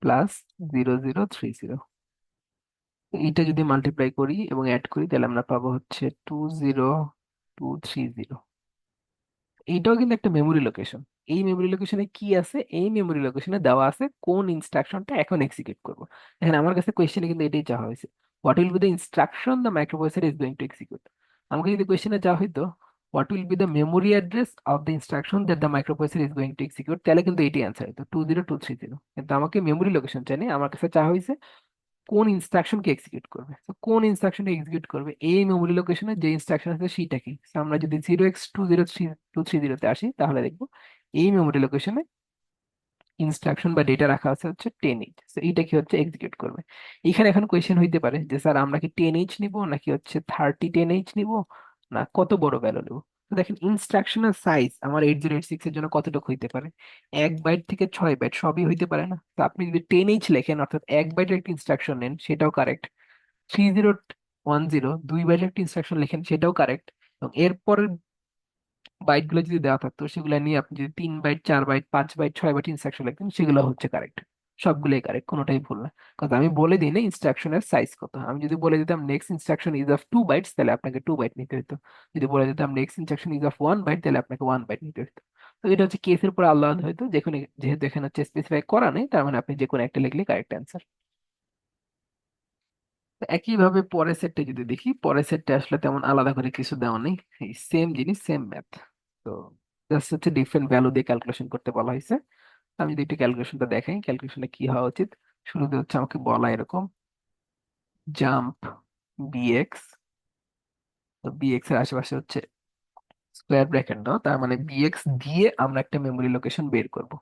plus 0030। এইটা যদি মাল্টিপ্লাই করি এবং অ্যাড করি তাহলে আমরা পাবো হচ্ছে 20230। এইটাও কিন্তু একটা মেমোরি লোকেশন। এই মেমোরি লোকেশনে কি আছে, এই মেমোরি লোকেশনে দেওয়া আছে কোন ইনস্ট্রাকশনটা এখন এক্সিকিউট করব। দেখেন আমার কাছে কোয়েশ্চেনে কিন্তু এটাই চাওয়া হয়েছে, what will be the instruction the microprocessor is going two execute. আমাকে যদি কোয়েশ্চেনে চাওয়া হইতো what will be the memory address of the instruction that the microprocessor is going two execute, তাহলে কিন্তু এটাই অ্যান্সার হতো 20230। কিন্তু আমাকে মেমোরি লোকেশন চাই না, আমার কাছে চাওয়া হয়েছে কোন ইনস্ট্রাকশনকে এক্সিকিউট করবে। তো কোন ইনস্ট্রাকশনকে এক্সিকিউট করবে এই মেমোরি লোকেশনে যে ইনস্ট্রাকশন আছে সেটা কি। So আমরা যদি 0x203230 তে আসি তাহলে দেখবো এই মেমোরি লোকেশনে ইনস্ট্রাকশন বা ডেটা রাখা আছে হচ্ছে 10H। তো এইটা কি হচ্ছে এক্সিকিউট করবে। এখানে এখন কোয়েশ্চেন হইতে পারে যে স্যার আমরা কি 10H নিব নাকি হচ্ছে 3010H নিব, না কত বড় ভ্যালু নিব। তো দেখেন ইনস্ট্রাকশনের সাইজ আমার 8086 এর জন্য কতটুকু হইতে পারে, 1 বাইট থেকে 6 বাইট সবই হইতে পারে না। তো আপনি যদি 10H লেখেন অর্থাৎ 1 বাইটের একটা ইনস্ট্রাকশন নেন সেটাও কারেক্ট, 3010 2 বাইটের একটা ইনস্ট্রাকশন লেখেন সেটাও কারেক্ট, এবং এরপরের বাইট গুলো যদি দেওয়া থাকতো সেগুলো নিয়ে আপনি যদি 3 byte 4 byte 5 byte 6 byte instruction লিখতেন সেগুলো হচ্ছে কারেক্ট। সবগুলোই কারেক্ট, কোনোটাই ভুল না। কারণ আমি বলে দিই না ইনস্ট্রাকশনের সাইজ কত, আমি যদি বলে দিতাম next instruction is of 2 bytes তাহলে আপনাকে 2 বাইট নিতে হতো, যদি বলে দিতাম next instruction is of 1 byte তাহলে আপনাকে 1 বাইট নিতে হতো। তো এটা হচ্ছে কেসের উপর আল্লাহ হয়তো, যেখানে যেহেতু এখানে হচ্ছে স্পেসিফাই করা নেই তার মানে আপনি যে কোনো একটা লিখলে কারেক্ট অ্যান্সার। একইভাবে পরের সেটটা যদি দেখি, পরের সেটটা আসলে তেমন আলাদা করে কিছু দেওয়া নেই, এই সেম জিনিস সেম ম্যাথ। তো জাস্ট হচ্ছে ডিফারেন্ট ভ্যালু দিয়ে ক্যালকুলেশন করতে বলা হয়েছে। আমি যদি একটু ক্যালকুলেশনটা দেখাই, ক্যালকুলেশনটা কি হওয়া উচিত। শুরুতে হচ্ছে আমাকে বলা এরকম জাম্প বিএক্স, তো বিএক্স এর আশেপাশে হচ্ছে স্কোয়ার ব্র্যাকেট দাও, তার মানে বিএক্স দিয়ে আমরা একটা মেমোরি লোকেশন বের করব।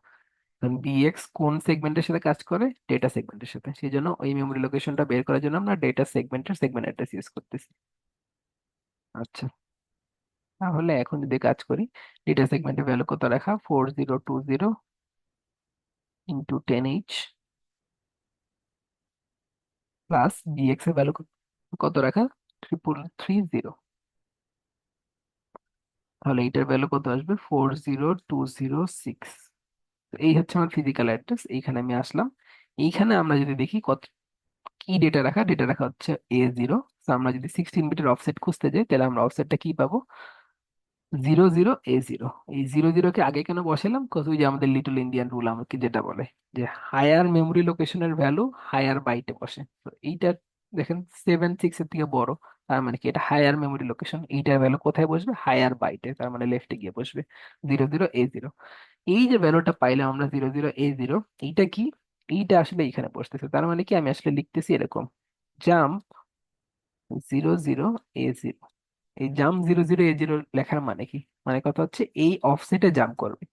বিএক্স কোন সেগমেন্টের সাথে কাজ করে, ডেটা সেগমেন্টের সাথে, সেই জন্য ওই মেমোরি লোকেশনটা বের করার জন্য আমরা ডেটা সেগমেন্টের সেগমেন্ট অ্যাড্রেস ইউজ করতেছি। আচ্ছা, তাহলে এখন যদি কাজ করি, ডেটা সেগমেন্টের ভ্যালু কত রাখা, 4020 ইন্টু 10H প্লাস বিএক্স এর ভ্যালু কত রাখা, 3330। তাহলে এইটার ভ্যালু কত আসবে, 40206। এই হচ্ছে আমার ফিজিক্যাল অ্যাড্রেস, এইখানে আমি আসলাম। এইখানে আমরা যদি দেখি কত কি ডেটা রাখা, ডেটা রাখা হচ্ছে A0। আমরা যদি 16 বিটের অফসেট খুঁজতে যাই তাহলে আমরা অফসেটটা কি পাবো, 00A0। এই 00 কে আগে কেন বসালাম, কজ ওই যে আমাদের লিটল ইন্ডিয়ান রুল আমাকে যেটা বলে যে হায়ার মেমোরি লোকেশনের ভ্যালু হায়ার বাইটে বসে। তো এইটা দেখেন 76 এর থেকে বড়, তার মানে কি এটা হায়ার মেমোরি লোকেশন, এইটার ভ্যালু কোথায় বসবে, হায়ার বাইটে, তার মানে লেফটে গিয়ে বসবে 00A0। এই যে ভ্যালুটা পাইলাম আমরা 00A0, এইটা কি, এইটা আসলে এখানে বসতেছে, তার মানে কি আমি আসলে লিখতেছি এরকম জাম্প 00A0। এই জাম্প 00A0 লেখার মানে কি, মানে কথা হচ্ছে এই অফসেটে জাম্প করবে।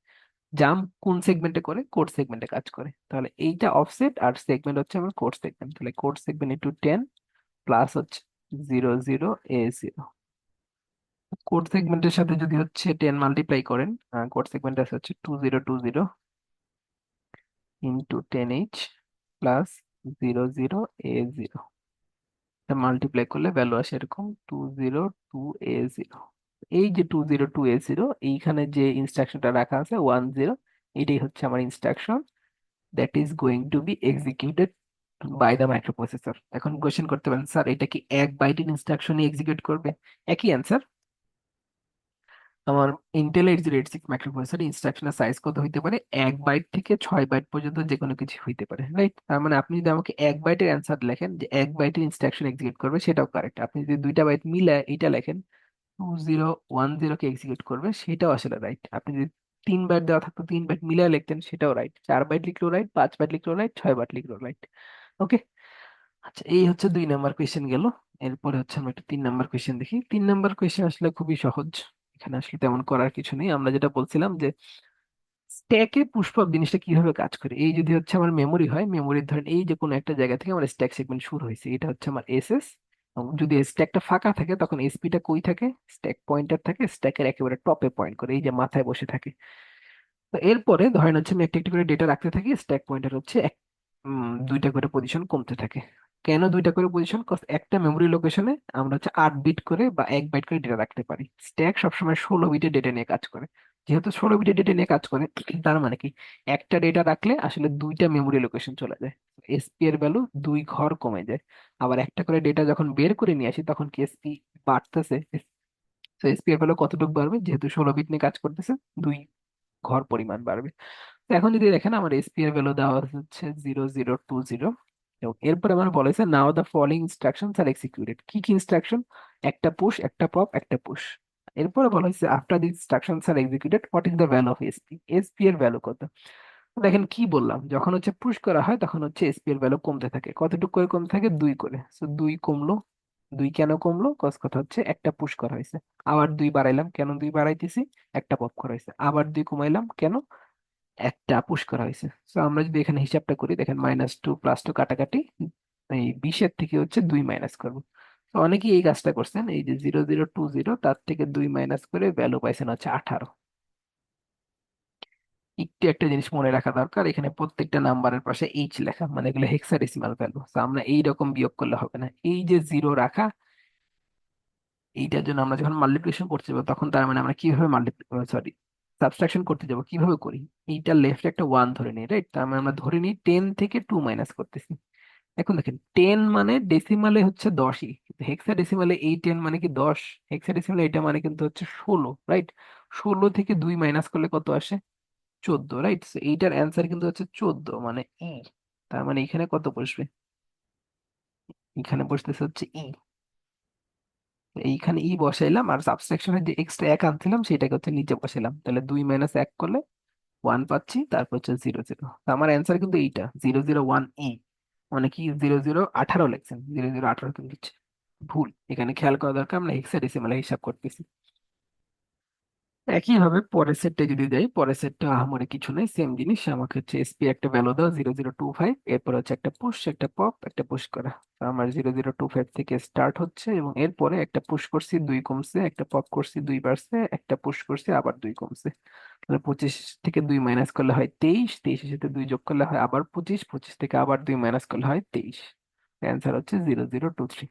জাম্প কোন সেগমেন্টে করে, কোড সেগমেন্টে কাজ করে, তাহলে এইটা অফসেট আর সেগমেন্ট হচ্ছে আমার কোড সেগমেন্ট, তাহলে কোড সেগমেন্ট ইন্টু 10 প্লাস হচ্ছে 00A0। কোড সেগমেন্টের সাথে যদি হচ্ছে 10 মাল্টিপ্লাই করেন, কোড সেগমেন্ট আছে হচ্ছে 2020 into 10H plus 00A0, multiply করলে ভ্যালু আসে এরকম 202A0। এই যে 202A0, এইখানে যে ইনস্ট্রাকশনটা রাখা আছে 10, এটাই হচ্ছে আমার instruction that is going to be executed by the microprocessor. এখন কোশ্চেন করতে পারেন স্যার এটা কি 1 বাইটের ইনস্ট্রাকশনই এক্সিকিউট করবে, একই অ্যান্সার। আমার ইন্টেল 8086 মাইক্রোপ্রসেসর ইনস্ট্রাকশনের সাইজ কত হইতে পারে, 1 বাইট থেকে 6 বাইট পর্যন্ত যে কোনো কিছু হইতে পারে, রাইট। তার মানে আপনি যদি আমাকে 1 বাইটের অ্যান্সার লেখেন যে 1 বাইটের ইনস্ট্রাকশন এক্সিকিউট করবে সেটাও কারেক্ট, আপনি যদি 2টা বাইট মিলে এটা লেখেন 2010 কে এক্সিকিউট করবে সেটাও আসলে রাইট, আপনি যদি 3 বাইট দেওয়া থাকতো 3 বাইট মিলে লিখতেন সেটাও রাইট, 4 বাইট লিখলেও রাইট, 5 বাইট লিখলেও রাইট, 6 বাইট লিখলেও রাইট। ওকে। আচ্ছা, এই হচ্ছে 2 নাম্বার কোয়েশ্চেন গেল। এরপরে হচ্ছে আমরা একটা 3 নাম্বার কোয়েশ্চেন দেখি। 3 নাম্বার কোয়েশ্চেন আসলে খুবই সহজ, এখানে আসলে তেমন করার কিছু নেই। আমরা যেটা বলছিলাম যে স্ট্যাকে পুশপপ জিনিসটা কিভাবে কাজ করে, এই যদি হচ্ছে আমার মেমোরি হয়, মেমোরির ধরেন এই যে কোনো একটা জায়গা থেকে আমার স্ট্যাক সেগমেন্ট শুরু হয়েছে, এটা হচ্ছে আমার এসএস, এবং যদি স্ট্যাকটা ফাঁকা থাকে তখন এসপিটা কই থাকে, স্ট্যাক পয়েন্টার থাকে স্ট্যাকের একেবারে টপে পয়েন্ট করে, এই যে মাথায় বসে থাকে। তো এরপরে ধরেন হচ্ছে আমি একটা একটা করে ডেটা রাখতে থাকি, স্ট্যাক পয়েন্টার হচ্ছে 2টা করে পজিশন কমতে থাকে। কেন 2টা করে পজিশন, একটা মেমোরি লোকেশনে আমরা হচ্ছে 8 বিট করে বা 1 বাইট করে ডেটা রাখতে পারি, স্ট্যাক সবসময় 16 বিটের ডেটা নিয়ে কাজ করে। যেহেতু 16 বিটের ডেটা নিয়ে কাজ করে, তার মানে কি একটা ডেটা রাখলে আসলে দুইটা মেমোরি লোকেশন চলে যায়, এসপি এর ভ্যালু 2 ঘর কমে যায়। আবার একটা করে ডেটা যখন বের করে নিয়ে আসি তখন কি এসপি বাড়তেছে, তো এসপি এর ভ্যালু কতটুকু বাড়বে, যেহেতু 16 বিট নিয়ে কাজ করতেছে 2 ঘর পরিমাণ বাড়বে। তো এখন যদি দেখেন আমার এসপি এর ভ্যালু দেওয়া হচ্ছে 0020, এবং এরপর আমার বলেছে now the following instructions are executed, কি কি ইনস্ট্রাকশন, একটা পুশ একটা পপ একটা পুশ। এরপরে বলা হয়েছে after the instructions are executed what is the value of SP, SP এর ভ্যালু কত। তো দেখেন কি বললাম, যখন হচ্ছে পুশ করা হয় তখন হচ্ছে এসপি এর ভ্যালু কমতে থাকে, কতটুকু করে কমতে থাকে, 2 করে। তো 2 কমলো, 2 কেন কমলো, কজ কথা হচ্ছে একটা পুশ করা হয়েছে। আবার 2 বাড়াইলাম, কেন 2 বাড়াইতেছি, একটা পপ করা হয়েছে। আবার 2 কমাইলাম, কেন, একটা পুশ করা হয়েছে। তো আমরা যদি এখানে হিসাবটা করি, দেখেন -2 +2 কাটাকাটি, এই 20-এর থেকে হচ্ছে 2 মাইনাস করবো। তো অনেকেই এই কাজটা করছেন, এই যে 0020 তার থেকে 2 মাইনাস করে ভ্যালু পাইছেন হচ্ছে 18। একটু একটা জিনিস মনে রাখা দরকার, এখানে প্রত্যেকটা নাম্বারের পাশে এইচ লেখা, মানে এগুলো হেক্সাডেসিমাল ভ্যালু। তো আমরা এইরকম বিয়োগ করলে হবে না, এই যে জিরো রাখা, এইটার জন্য আমরা যখন মাল্টিপ্লিকেশন করতে যাবো তখন তার মানে আমরা কিভাবে সরি সাবট্রাকশন করতে যাব কিভাবে করি, এইটা লেফট একটা 1 ধরে নিই, রাইট। তার মানে আমরা ধরে নিই 10 থেকে 2 মাইনাস করতেছি। এখন দেখেন 10 মানে ডেসিমালে হচ্ছে 10ই, কিন্তু হেক্সা ডেসিমালে এই 10 মানে কি 10, হেক্সা ডেসিমালে এটা মানে কিন্তু হচ্ছে 16, রাইট। 16 থেকে 2 মাইনাস করলে কত আসে, 14, রাইট। এইটার অ্যান্সার কিন্তু হচ্ছে 14, মানে ই। তার মানে এখানে কত বসবে, এখানে বসতেছে হচ্ছে ই। এইখানে ই বসাইলাম, আর সাবট্রাকশনের যে এক্সট্রা 1 আনছিলাম সেটাকে হচ্ছে নিচে বসাইলাম, তাহলে 2 - 1 করলে 1 পাচ্ছি, তারপর হচ্ছে 00। আমার অ্যান্সার কিন্তু এইটা 001 ই। অনেকে 0018 লিখছেন, 0018 কিন্তু হচ্ছে ভুল। এখানে খেয়াল করা দরকার, আমরা হেক্সাডেসিমালে হিসাব করতেছি। একইভাবে পরের সেটটা যদি দেয়, পরের সেটটা আহামরি কিছু নেই, সেম জিনিস। আমাকে হচ্ছে এসপি একটা ভ্যালু দাও 0025, এরপর হচ্ছে একটা পুশ একটা পপ একটা পুশ করা। তো আমার 0025 থেকে স্টার্ট হচ্ছে, এবং এরপরে একটা পুশ করছি 2 কমছে, একটা পপ করছি 2 বাড়ছে, একটা পুশ করছি আবার 2 কমছে। তাহলে 25 থেকে 2 মাইনাস করলে হয় 23, 23-এর সাথে 2 যোগ করলে হয় আবার 25, 25 থেকে আবার 2 মাইনাস করলে হয় 23। অ্যান্সার হচ্ছে 0023।